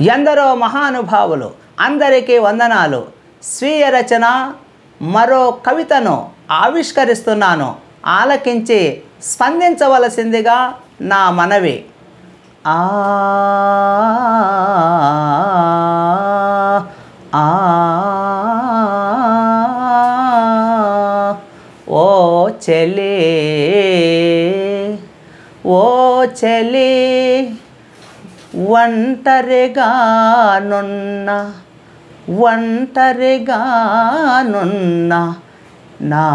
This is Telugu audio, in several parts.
ఎందరో మహానుభావులు, అందరికీ వందనాలు. స్వీయ రచన మరో కవితను ఆవిష్కరిస్తున్నాను. ఆలకించి స్పందించవలసిందిగా నా మనవి. ఓ చెలి, ఓ చెలి, ఒంటరిగానున్న నా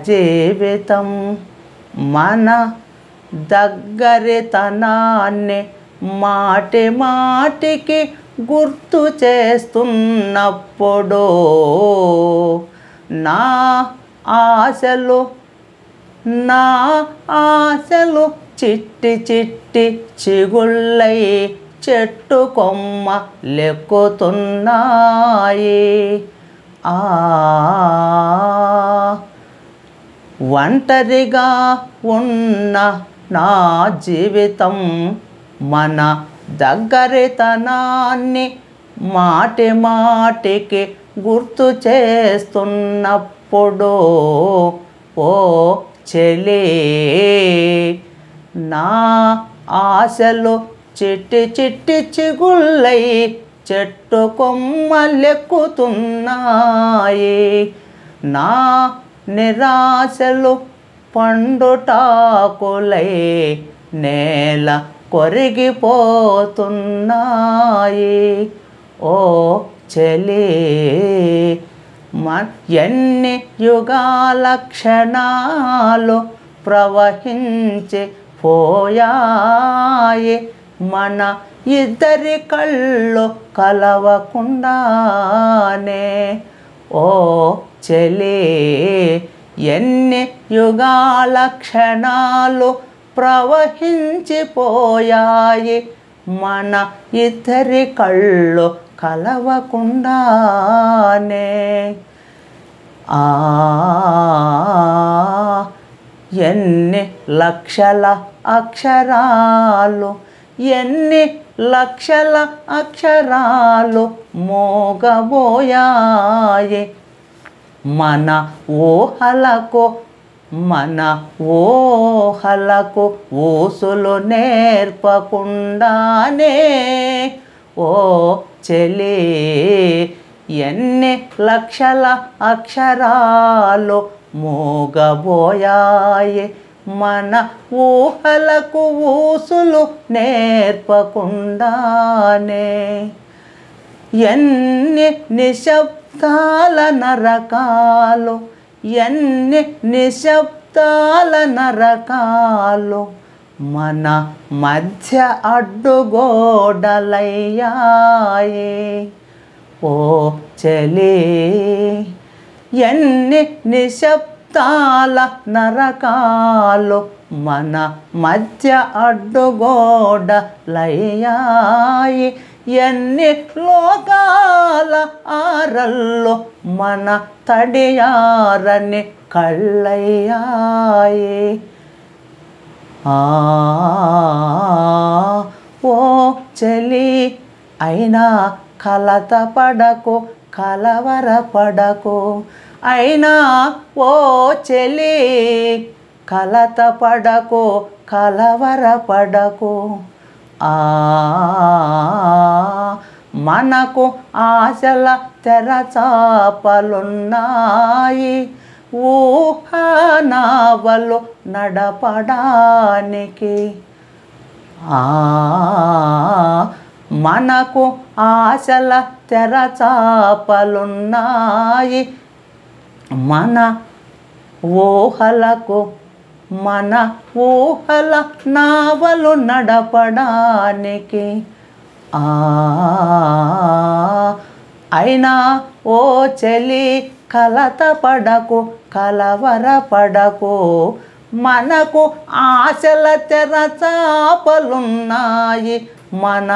జీవితం మన దగ్గరితనాన్ని మాటి మాటికి గుర్తు చేస్తున్నప్పుడు నా ఆశలు చిట్టి చిట్టి చిగుళ్ళై చెట్టు కొమ్మ లెక్కుతున్నాయి. ఒంటరిగా ఉన్న నా జీవితం మన దగ్గరితనాన్ని మాటి మాటికి గుర్తు చేస్తున్నప్పుడు ఓ చెలి, నా ఆశలు చిట్టి చిట్టి చిగుళ్ళై చెట్టు కొమ్మలెక్కుతున్నాయి. నా నిరాశలు పండుటాకులై నేల కొరిగిపోతున్నాయి. ఓ చెలి, ఎన్ని యుగాల క్షణాలు ప్రవహించి పోయాయి మన ఇద్దరి కళ్ళు కలవకుండానే. ఓ చెలి, ఎన్ని యుగాల క్షణాలు ప్రవహించిపోయాయి మన ఇద్దరి కళ్ళు కలవకుండానే. ఎన్ని లక్షల అక్షరాలు, ఎన్ని లక్షల అక్షరాలు మోగబోయాయి మన ఊహలకు ఊసులు నేర్పకుండానే. ఓ చెలి, ఎన్ని లక్షల అక్షరాలు మోగబోయాయి మన ఊహలకు ఊసులు నేర్పకుండానే. ఎన్ని నిశ్శబ్దాల నరకాలు, ఎన్ని నిశ్శబ్దాల నరకాలు మన మధ్య అడ్డుగోడలయ్యాయి. ఓ చెలి, ఎన్ని నిశ్శబ్దాల నరకాలు మన మధ్య అడ్డుగోడలయ్యాయి. ఎన్ని లోకాల ఆరల్లో మన తడియారని కళ్ళయ్యాయి. ఓ చెలి, అయినా కలత పడకు, కలవరపడకు. అయినా ఓ చెలి, కలత పడకు, కలవరపడకు. మనకు ఆశల తెరచాపలున్నాయి ఊహానావలు నడపడానికి. మనకు ఆశల తెరచాపలున్నాయి మన ఊహల నావలు నడపడానికి. అయినా ఓ చెలి, కలత పడకు, కలవరపడకు. మనకు ఆశల తెరచాపలున్నాయి మన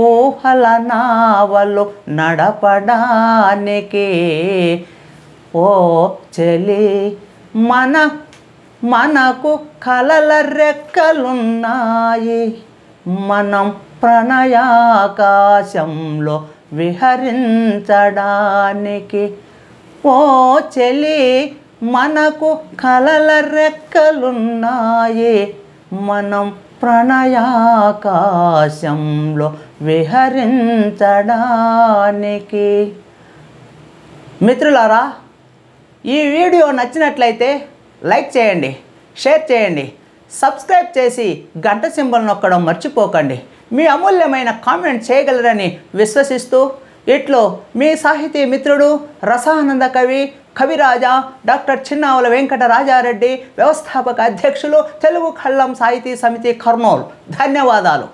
ఊహల నావలు నడపడానికి. ఓ చెలి, మనకు కలల రెక్కలున్నాయి మనం ప్రణయాకాశంలో విహరించడానికి ఓ చెలి మనకు కలల రెక్కలున్నాయి మనం ప్రణయాకాశంలో విహరించడానికి. మిత్రులారా, ఈ వీడియో నచ్చినట్లయితే లైక్ చేయండి, షేర్ చేయండి, సబ్స్క్రైబ్ చేసి గంట సింబల్ నొక్కడం మర్చిపోకండి. మీ అమూల్యమైన కామెంట్ చేయగలరని విశ్వసిస్తూ ఇట్లో మీ సాహితీ మిత్రుడు రసానంద కవి కవిరాజా డాక్టర్ చిన్నావుల వెంకట రాజారెడ్డి, వ్యవస్థాపక అధ్యక్షులు తెలుగు కళ్ళం సాహితీ సమితి కర్నూలు. ధన్యవాదాలు.